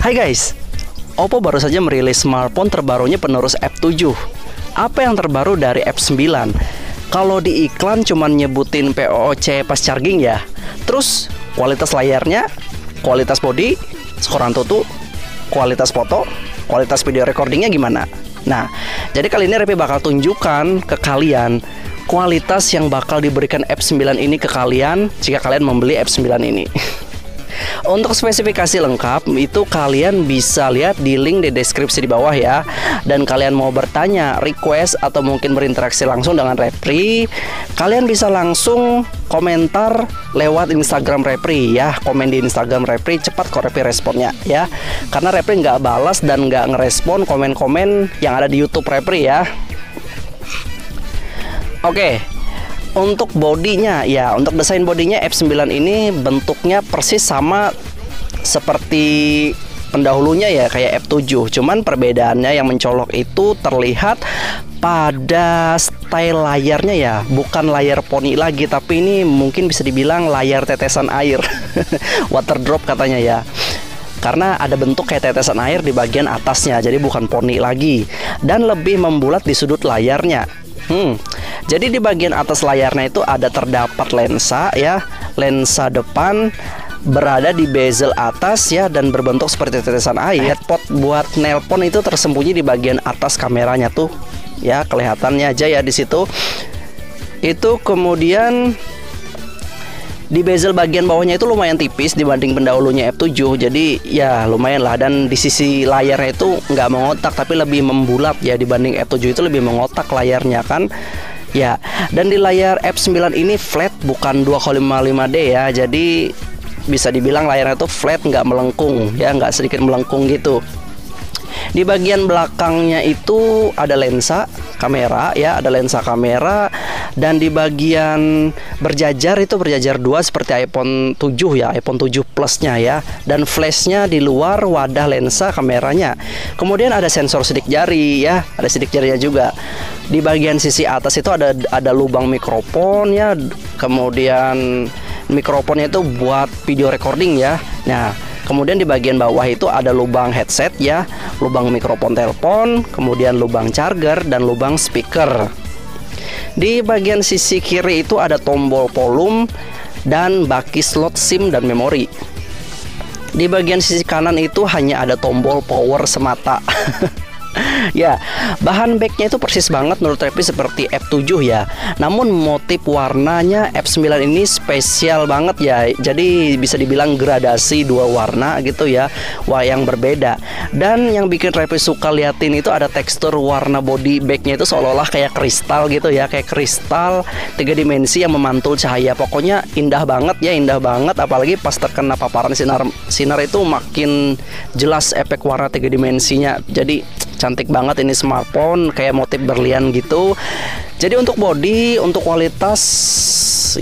Hai guys, Oppo baru saja merilis smartphone terbarunya penerus F7. Apa yang terbaru dari F9? Kalau di iklan cuman nyebutin POOC pas charging ya. Terus kualitas layarnya, kualitas body, skor Antutu, kualitas foto, kualitas video recordingnya gimana? Nah, jadi kali ini Repy bakal tunjukkan ke kalian kualitas yang bakal diberikan F9 ini ke kalian jika kalian membeli F9 ini. Untuk spesifikasi lengkap itu kalian bisa lihat di link di deskripsi di bawah ya. Dan kalian mau bertanya, request atau mungkin berinteraksi langsung dengan Repy, kalian bisa langsung komentar lewat Instagram Repy ya. Komen di Instagram Repy, cepat kok Repy responnya ya. Karena Repy nggak balas dan nggak ngerespon komen-komen yang ada di YouTube Repy ya. Oke. Untuk bodinya ya, untuk desain bodinya F9 ini bentuknya persis sama seperti pendahulunya ya, kayak F7. Cuman perbedaannya yang mencolok itu terlihat pada style layarnya ya, bukan layar poni lagi, tapi ini mungkin bisa dibilang layar tetesan air. Water drop katanya ya. Karena ada bentuk kayak tetesan air di bagian atasnya, jadi bukan poni lagi. Dan lebih membulat di sudut layarnya. Jadi di bagian atas layarnya itu ada terdapat lensa ya, lensa depan berada di bezel atas ya dan berbentuk seperti tetesan air. Headpot buat nelpon itu tersembunyi di bagian atas kameranya tuh ya, kelihatannya aja ya di situ. Itu kemudian di bezel bagian bawahnya itu lumayan tipis dibanding pendahulunya F7. Jadi ya lumayan lah. Dan di sisi layarnya itu nggak mengotak tapi lebih membulat ya, dibanding F7 itu lebih mengotak layarnya kan ya. Dan di layar F9 ini flat, bukan 2,55D ya. Jadi bisa dibilang layarnya itu flat, nggak melengkung ya, nggak sedikit melengkung gitu. Di bagian belakangnya itu ada lensa kamera ya, ada lensa kamera. Dan di bagian berjajar itu berjajar 2 seperti iPhone 7 ya, iPhone 7 Plus-nya ya. Dan flashnya di luar wadah lensa kameranya. Kemudian ada sensor sidik jari ya, ada sidik jarinya juga. Di bagian sisi atas itu ada lubang mikrofon ya. Kemudian mikrofonnya itu buat video recording ya. Nah, kemudian di bagian bawah itu ada lubang headset ya, lubang mikrofon telepon, kemudian lubang charger dan lubang speaker. Di bagian sisi kiri itu ada tombol volume dan baki slot SIM dan memori. Di bagian sisi kanan itu hanya ada tombol power semata. Ya, bahan backnya itu persis banget menurut Repy seperti F7 ya. Namun motif warnanya F9 ini spesial banget ya. Jadi bisa dibilang gradasi dua warna gitu ya, yang berbeda. Dan yang bikin Repy suka liatin itu ada tekstur warna body backnya itu seolah-olah kayak kristal gitu ya, kayak kristal 3 dimensi yang memantul cahaya. Pokoknya indah banget ya, indah banget. Apalagi pas terkena paparan sinar itu makin jelas efek warna 3 dimensinya. Jadi cantik banget ini smartphone, kayak motif berlian gitu. Jadi untuk body, untuk kualitas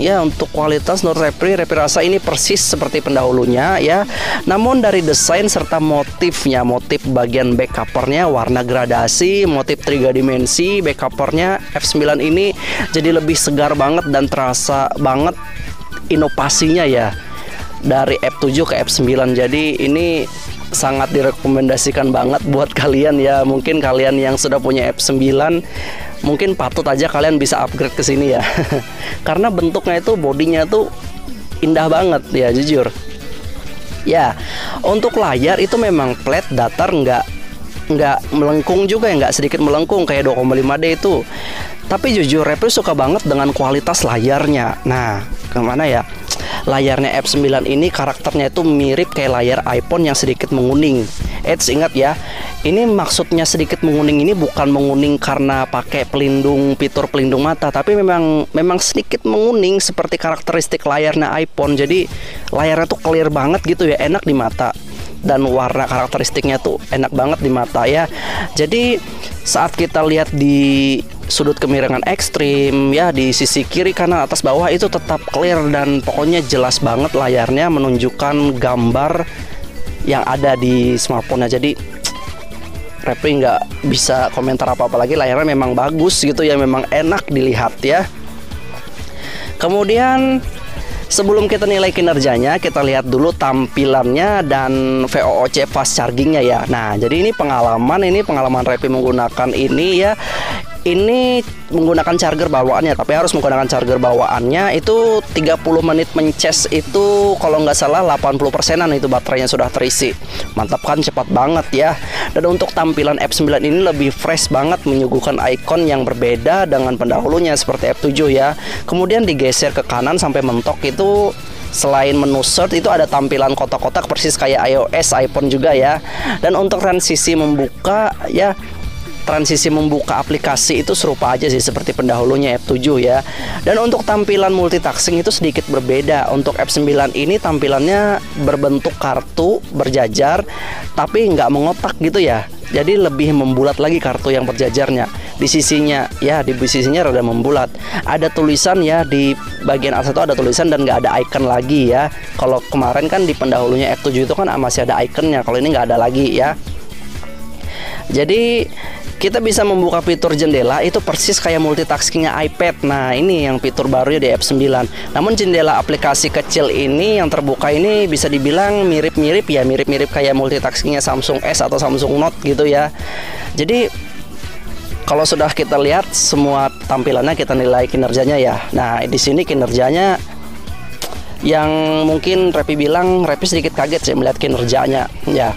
ya, untuk kualitas menurut Repy rasa ini persis seperti pendahulunya ya. Namun dari desain serta motifnya, motif bagian back covernya warna gradasi, motif 3 dimensi back covernya F9 ini jadi lebih segar banget dan terasa banget inovasinya ya dari F7 ke F9. Jadi ini sangat direkomendasikan banget buat kalian ya. Mungkin kalian yang sudah punya F9 mungkin patut aja kalian bisa upgrade ke sini ya. Karena bentuknya itu, bodinya tuh indah banget ya, jujur. Ya, untuk layar itu memang flat, datar, nggak melengkung juga ya, nggak sedikit melengkung kayak 2,5D itu. Tapi jujur Repy suka banget dengan kualitas layarnya. Nah, kemana ya? Layarnya F9 ini karakternya itu mirip kayak layar iPhone yang sedikit menguning. Ingat ya, ini maksudnya sedikit menguning ini bukan menguning karena pakai fitur pelindung mata, tapi memang sedikit menguning seperti karakteristik layarnya iPhone. Jadi layarnya tuh clear banget gitu ya, enak di mata. Dan warna karakteristiknya tuh enak banget di mata ya. Jadi saat kita lihat di sudut kemiringan ekstrim ya, di sisi kiri kanan atas bawah itu tetap clear dan pokoknya jelas banget layarnya menunjukkan gambar yang ada di smartphone-nya. Jadi Repy nggak bisa komentar apa-apa lagi, layarnya memang bagus gitu ya, memang enak dilihat ya. Kemudian Sebelum kita nilai kinerjanya, kita lihat dulu tampilannya dan VOOC fast chargingnya ya. Nah, jadi ini pengalaman Repi menggunakan ini ya. Ini menggunakan charger bawaannya, tapi harus menggunakan charger bawaannya itu 30 menit mencas itu kalau nggak salah 80%-an itu baterainya sudah terisi. Mantap kan, cepat banget ya. Dan untuk tampilan F9 ini lebih fresh banget, menyuguhkan ikon yang berbeda dengan pendahulunya seperti F7 ya. Kemudian digeser ke kanan sampai mentok itu, selain menu search itu ada tampilan kotak-kotak persis kayak iOS, iPhone juga ya. Dan untuk transisi membuka ya, transisi membuka aplikasi itu serupa aja sih seperti pendahulunya F7 ya. Dan untuk tampilan multitasking itu sedikit berbeda. Untuk F9 ini tampilannya berbentuk kartu berjajar tapi nggak mengotak gitu ya. Jadi lebih membulat lagi kartu yang berjajarnya. Di sisinya ya, di sisinya rada membulat. Ada tulisan ya, di bagian atas itu ada tulisan dan nggak ada icon lagi ya. Kalau kemarin kan di pendahulunya F7 itu kan masih ada iconnya, kalau ini nggak ada lagi ya. Jadi kita bisa membuka fitur jendela itu persis kayak multitaskingnya iPad. Nah, ini yang fitur barunya di F9. Namun jendela aplikasi kecil ini yang terbuka ini bisa dibilang mirip-mirip ya, mirip-mirip kayak multitaskingnya Samsung S atau Samsung Note gitu ya. Jadi kalau sudah kita lihat semua tampilannya, kita nilai kinerjanya ya. Nah, di sini kinerjanya yang mungkin Repi bilang, Repi sedikit kaget sih melihat kinerjanya ya.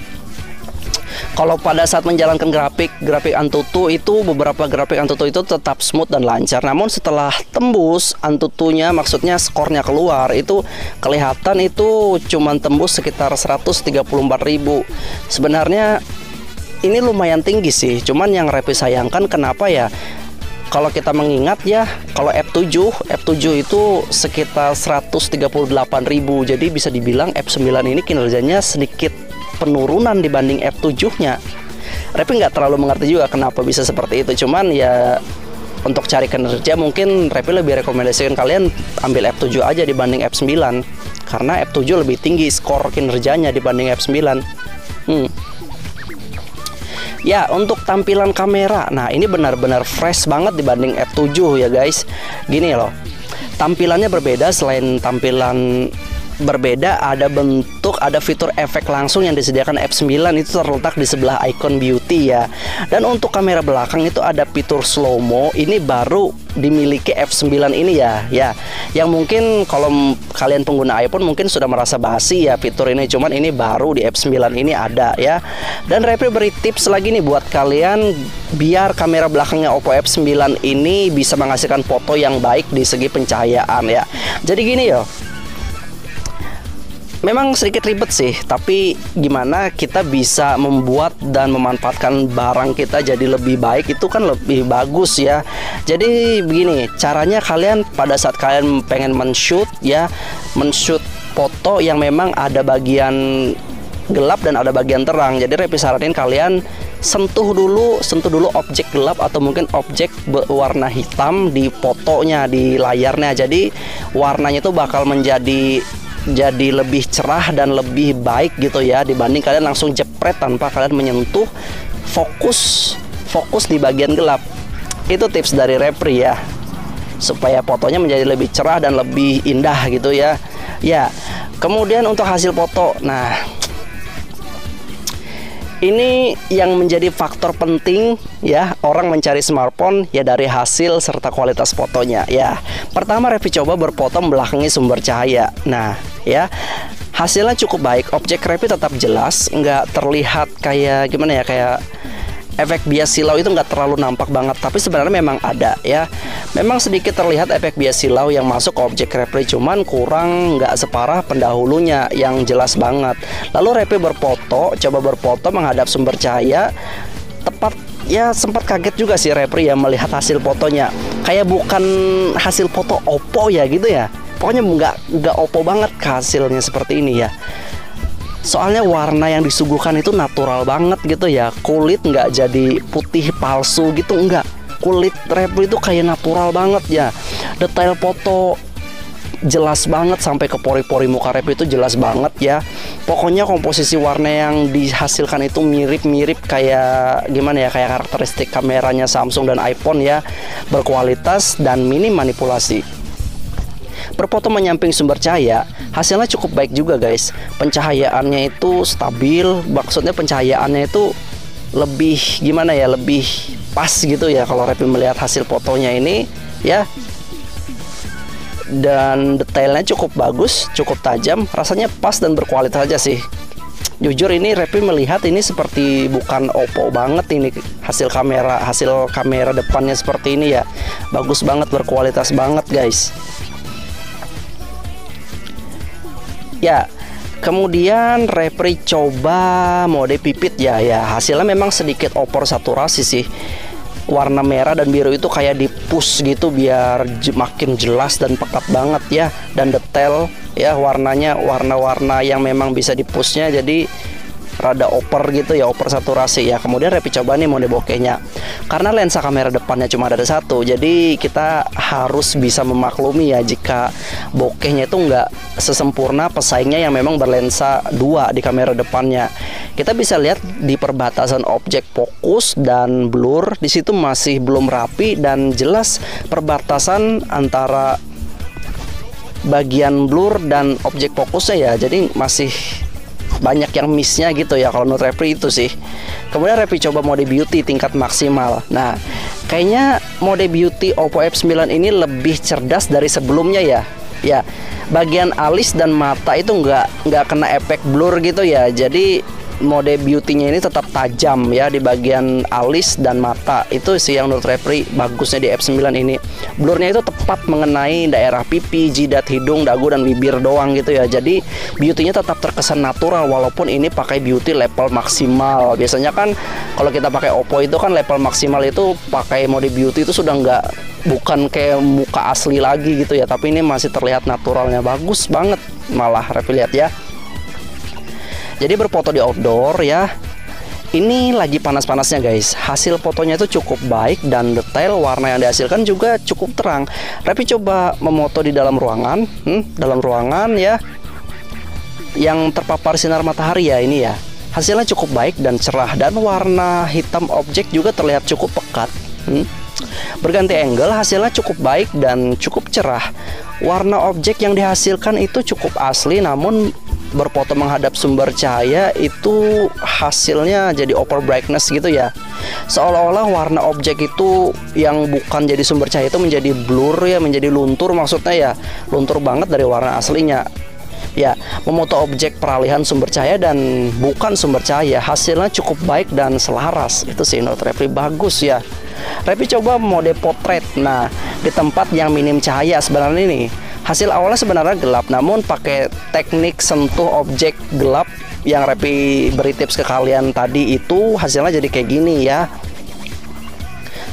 Kalau pada saat menjalankan grafik Antutu itu, beberapa grafik Antutu itu tetap smooth dan lancar. Namun setelah tembus Antutunya, maksudnya skornya keluar, itu kelihatan itu cuman tembus sekitar 134.000. Sebenarnya ini lumayan tinggi sih. Cuman yang Repi sayangkan kenapa ya? Kalau kita mengingat ya, kalau F7 itu sekitar 138.000. Jadi bisa dibilang F9 ini kinerjanya sedikit penurunan dibanding F7-nya. Repi nggak terlalu mengerti juga kenapa bisa seperti itu. Cuman ya untuk cari kinerja mungkin Repi lebih rekomendasikan kalian ambil F7 aja dibanding F9. Karena F7 lebih tinggi skor kinerjanya dibanding F9. Ya, untuk tampilan kamera, nah ini benar-benar fresh banget dibanding F7 ya guys. Gini loh, tampilannya berbeda. Selain tampilan berbeda, ada bentuk, ada fitur efek langsung yang disediakan F9 itu terletak di sebelah icon beauty ya. Dan untuk kamera belakang itu ada fitur slow mo, ini baru dimiliki F9 ini ya. Yang mungkin kalau kalian pengguna iPhone mungkin sudah merasa basi ya fitur ini, cuman ini baru di F9 ini ada ya. Dan Repi beri tips lagi nih buat kalian biar kamera belakangnya Oppo F9 ini bisa menghasilkan foto yang baik di segi pencahayaan ya. Jadi gini ya, memang sedikit ribet sih, tapi gimana kita bisa membuat dan memanfaatkan barang kita jadi lebih baik, itu kan lebih bagus ya. Jadi begini, caranya kalian pada saat kalian pengen men-shoot ya, men-shoot foto yang memang ada bagian gelap dan ada bagian terang. Jadi Repi saranin kalian sentuh dulu objek gelap atau mungkin objek berwarna hitam di fotonya, di layarnya. Jadi warnanya itu bakal menjadi lebih cerah dan lebih baik gitu ya, dibanding kalian langsung jepret tanpa kalian menyentuh fokus di bagian gelap. Itu tips dari Repi ya, supaya fotonya menjadi lebih cerah dan lebih indah gitu ya. Ya, kemudian untuk hasil foto, nah ini yang menjadi faktor penting ya orang mencari smartphone ya, dari hasil serta kualitas fotonya ya. Pertama, Repi coba berfoto belakangi sumber cahaya. Nah ya, hasilnya cukup baik. Objek Repi tetap jelas, nggak terlihat kayak gimana ya, kayak efek bias silau itu nggak terlalu nampak banget, tapi sebenarnya memang ada ya. Memang sedikit terlihat efek bias silau yang masuk ke objek Repi, cuman kurang, nggak separah pendahulunya yang jelas banget. Lalu Repi coba berfoto menghadap sumber cahaya tepat ya. Sempat kaget juga sih Repi ya melihat hasil fotonya, kayak bukan hasil foto Oppo ya gitu ya. Pokoknya nggak Oppo banget hasilnya seperti ini ya. Soalnya warna yang disuguhkan itu natural banget gitu ya. Kulit nggak jadi putih palsu gitu, enggak. Kulit Repi itu kayak natural banget ya. Detail foto jelas banget, sampai ke pori-pori muka Repi itu jelas banget ya. Pokoknya komposisi warna yang dihasilkan itu mirip-mirip kayak gimana ya, kayak karakteristik kameranya Samsung dan iPhone ya. Berkualitas dan minim manipulasi. berfoto menyamping sumber cahaya, hasilnya cukup baik juga guys. Pencahayaannya itu stabil, maksudnya pencahayaannya itu lebih gimana ya, lebih pas gitu ya kalau Repi melihat hasil fotonya ini ya. Dan detailnya cukup bagus, cukup tajam, rasanya pas dan berkualitas aja sih. Jujur ini Repi melihat ini seperti bukan Oppo banget ini hasil kamera depannya seperti ini ya. Bagus banget, berkualitas banget guys. Ya, kemudian Repi coba mode pipit ya. Hasilnya memang sedikit over saturasi sih. Warna merah dan biru itu kayak di push gitu biar makin jelas dan pekat banget ya, dan detail ya, warnanya warna-warna yang memang bisa di pushnya, jadi rada over gitu ya, over saturasi ya. Kemudian Repi coba nih mode bokehnya. Karena lensa kamera depannya cuma ada satu, jadi kita harus bisa memaklumi ya jika bokehnya itu nggak sesempurna pesaingnya yang memang berlensa dua di kamera depannya. Kita bisa lihat di perbatasan objek fokus dan blur, di situ masih belum rapi dan jelas perbatasan antara bagian blur dan objek fokusnya ya, jadi masih banyak yang missnya gitu ya kalau menurut Repi itu sih. Kemudian Repi coba mode beauty tingkat maksimal. Nah, kayaknya mode beauty Oppo F9 ini lebih cerdas dari sebelumnya ya. Ya, bagian alis dan mata itu nggak kena efek blur gitu ya. Jadi mode beauty-nya ini tetap tajam ya di bagian alis dan mata. Itu sih yang menurut Repi bagusnya di F9 ini. Blurnya itu tepat mengenai daerah pipi, jidat, hidung, dagu, dan bibir doang gitu ya. Jadi beauty-nya tetap terkesan natural walaupun ini pakai beauty level maksimal. Biasanya kan kalau kita pakai Oppo itu kan level maksimal itu pakai mode beauty itu sudah bukan kayak muka asli lagi gitu ya. Tapi ini masih terlihat naturalnya, bagus banget malah Repi lihat ya. Jadi berfoto di outdoor ya, ini lagi panas-panasnya guys. Hasil fotonya itu cukup baik dan detail, warna yang dihasilkan juga cukup terang. Repi coba memoto di dalam ruangan, dalam ruangan ya, yang terpapar sinar matahari ya ini ya. Hasilnya cukup baik dan cerah, dan warna hitam objek juga terlihat cukup pekat. Berganti angle, hasilnya cukup baik dan cukup cerah. Warna objek yang dihasilkan itu cukup asli, namun berfoto menghadap sumber cahaya itu hasilnya jadi over brightness gitu ya. Seolah-olah warna objek itu yang bukan jadi sumber cahaya itu menjadi blur ya, menjadi luntur maksudnya ya. Luntur banget dari warna aslinya. Ya, memoto objek peralihan sumber cahaya dan bukan sumber cahaya, hasilnya cukup baik dan selaras. Itu sih menurut Repi bagus ya. Repi coba mode potret. Nah, di tempat yang minim cahaya sebenarnya ini. Hasil awalnya sebenarnya gelap, namun pakai teknik sentuh objek gelap yang Repi beri tips ke kalian tadi itu hasilnya jadi kayak gini ya.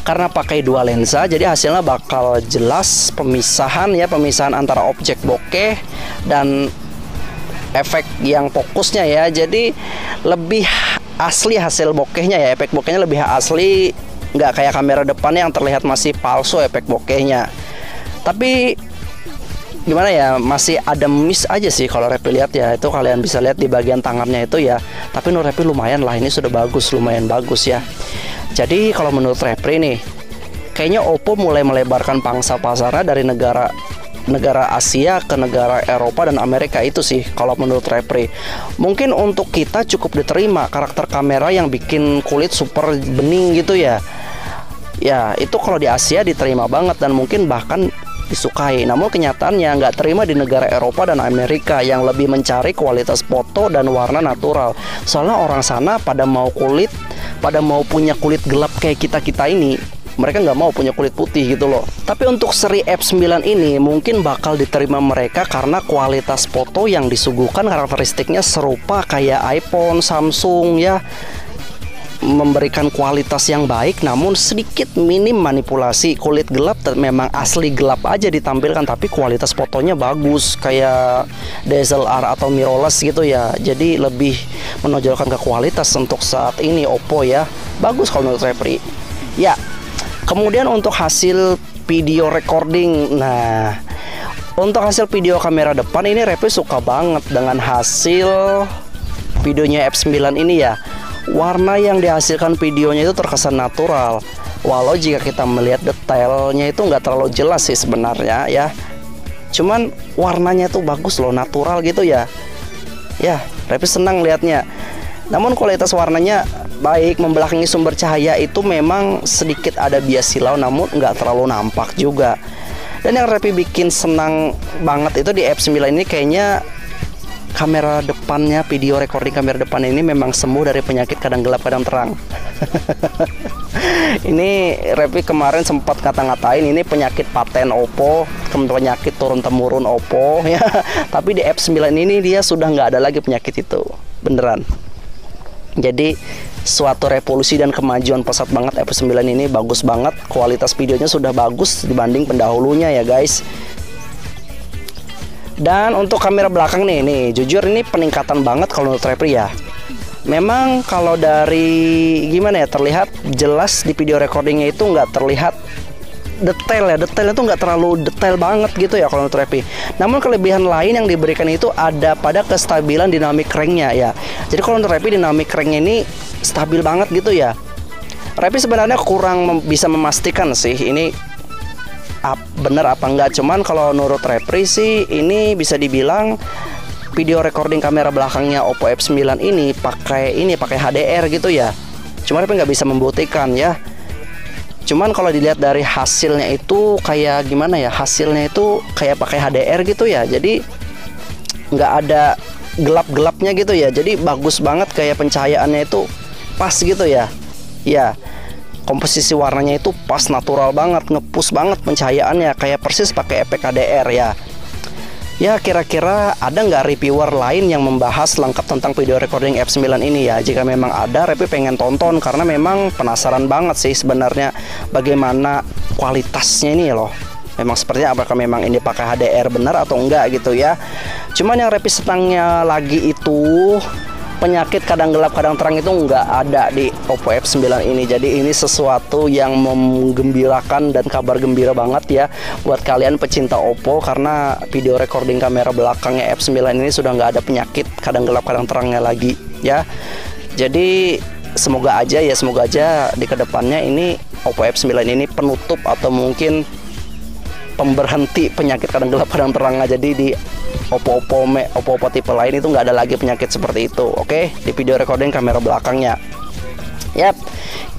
Karena pakai dua lensa, jadi hasilnya bakal jelas pemisahan antara objek bokeh dan efek yang fokusnya ya. Jadi lebih asli hasil bokehnya ya, efek bokehnya lebih asli, nggak kayak kamera depan yang terlihat masih palsu efek bokehnya. Tapi gimana ya, masih ada miss aja sih kalau Repi lihat ya. Itu kalian bisa lihat di bagian tangannya itu ya. Tapi menurut Repi lumayan lah, ini sudah bagus, lumayan bagus ya. Jadi kalau menurut Repi nih, kayaknya Oppo mulai melebarkan pangsa pasarnya dari negara Asia ke negara Eropa dan Amerika. Itu sih kalau menurut Repi. Mungkin untuk kita cukup diterima karakter kamera yang bikin kulit super bening gitu ya. Ya itu kalau di Asia diterima banget dan mungkin bahkan disukai. Namun kenyataannya nggak terima di negara Eropa dan Amerika yang lebih mencari kualitas foto dan warna natural. Soalnya orang sana pada mau punya kulit gelap kayak kita ini. Mereka nggak mau punya kulit putih gitu loh. Tapi untuk seri F9 ini mungkin bakal diterima mereka karena kualitas foto yang disuguhkan karakteristiknya serupa kayak iPhone, Samsung ya. Memberikan kualitas yang baik, namun sedikit minim manipulasi. Kulit gelap memang asli gelap aja ditampilkan, tapi kualitas fotonya bagus kayak DSLR atau mirrorless gitu ya. Jadi lebih menonjolkan ke kualitas untuk saat ini Oppo ya. Bagus kalau menurut Repi. Ya, kemudian untuk hasil video recording. Nah, untuk hasil video kamera depan ini Repi suka banget dengan hasil videonya F9 ini ya. Warna yang dihasilkan videonya itu terkesan natural. Walau jika kita melihat detailnya itu nggak terlalu jelas sih sebenarnya ya. cuman warnanya tuh bagus loh, natural gitu ya. Ya, Repri senang lihatnya. Namun kualitas warnanya baik, membelakangi sumber cahaya itu memang sedikit ada bias silau, namun nggak terlalu nampak juga. Dan yang Repri bikin senang banget itu di F9 ini kayaknya kamera depannya, video recording kamera depan ini memang sembuh dari penyakit kadang gelap kadang terang. Ini Repri kemarin sempat ngata-ngatain ini penyakit paten Oppo, penyakit turun temurun Oppo ya. Tapi di F9 ini dia sudah nggak ada lagi penyakit itu, beneran. Jadi suatu revolusi dan kemajuan pesat banget F9 ini, bagus banget, kualitas videonya sudah bagus dibanding pendahulunya ya guys. Dan untuk kamera belakang nih jujur ini peningkatan banget kalau menurut Repri ya. Memang kalau dari gimana ya, terlihat jelas di video recordingnya itu nggak terlihat detail ya, detailnya tuh nggak terlalu detail banget gitu ya kalau menurut Repri. Namun kelebihan lain yang diberikan itu ada pada kestabilan dinamik cranknya ya. Jadi kalau menurut Repri dinamik cranknya ini stabil banget gitu ya. Repri sebenarnya kurang bisa memastikan sih ini bener apa enggak, cuman kalau menurut Repri sih ini bisa dibilang video recording kamera belakangnya Oppo F9 ini pakai HDR gitu ya. Cuma Repri nggak bisa membuktikan ya. Cuman kalau dilihat dari hasilnya itu kayak gimana ya, hasilnya itu kayak pakai HDR gitu ya. Jadi nggak ada gelap-gelapnya gitu ya. Jadi bagus banget, kayak pencahayaannya itu pas gitu ya. Ya, komposisi warnanya itu pas, natural banget, ngepush banget pencahayaannya, kayak persis pakai efek HDR ya. Ya, kira-kira ada nggak reviewer lain yang membahas lengkap tentang video recording F9 ini ya? Jika memang ada, Repri pengen tonton karena memang penasaran banget sih sebenarnya bagaimana kualitasnya ini loh. Memang sepertinya apakah memang ini pakai HDR benar atau enggak gitu ya. Cuman yang Repri senangnya lagi itu penyakit kadang gelap kadang terang itu nggak ada di Oppo F9 ini. Jadi ini sesuatu yang menggembirakan dan kabar gembira banget ya buat kalian pecinta Oppo, karena video recording kamera belakangnya F9 ini sudah nggak ada penyakit kadang gelap kadang terangnya lagi ya. Jadi semoga aja di kedepannya ini Oppo F9 ini penutup atau mungkin pemberhenti penyakit kadang gelap kadang terang. Jadi di Oppo tipe lain itu nggak ada lagi penyakit seperti itu. Oke, di video recording kamera belakangnya. Yap,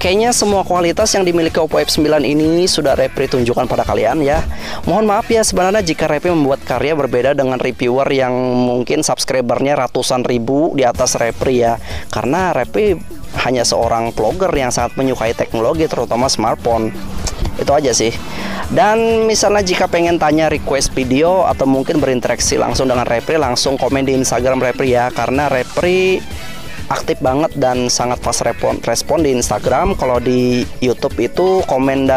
kayaknya semua kualitas yang dimiliki Oppo F9 ini sudah Repri tunjukkan pada kalian ya. Mohon maaf ya sebenarnya jika Repri membuat karya berbeda dengan reviewer yang mungkin subscribernya ratusan ribu di atas Repri ya. Karena Repri hanya seorang vlogger yang sangat menyukai teknologi, terutama smartphone. Itu aja sih. Dan misalnya jika pengen tanya, request video atau mungkin berinteraksi langsung dengan Repri, langsung komen di Instagram Repri ya. Karena Repri aktif banget dan sangat fast respon di Instagram. Kalau di YouTube itu komen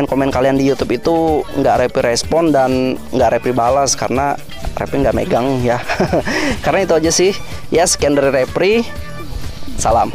komen kalian di YouTube itu nggak Repri respon dan nggak Repri balas karena Repri nggak megang ya. Karena itu aja sih ya. Sekian dari Repri, salam.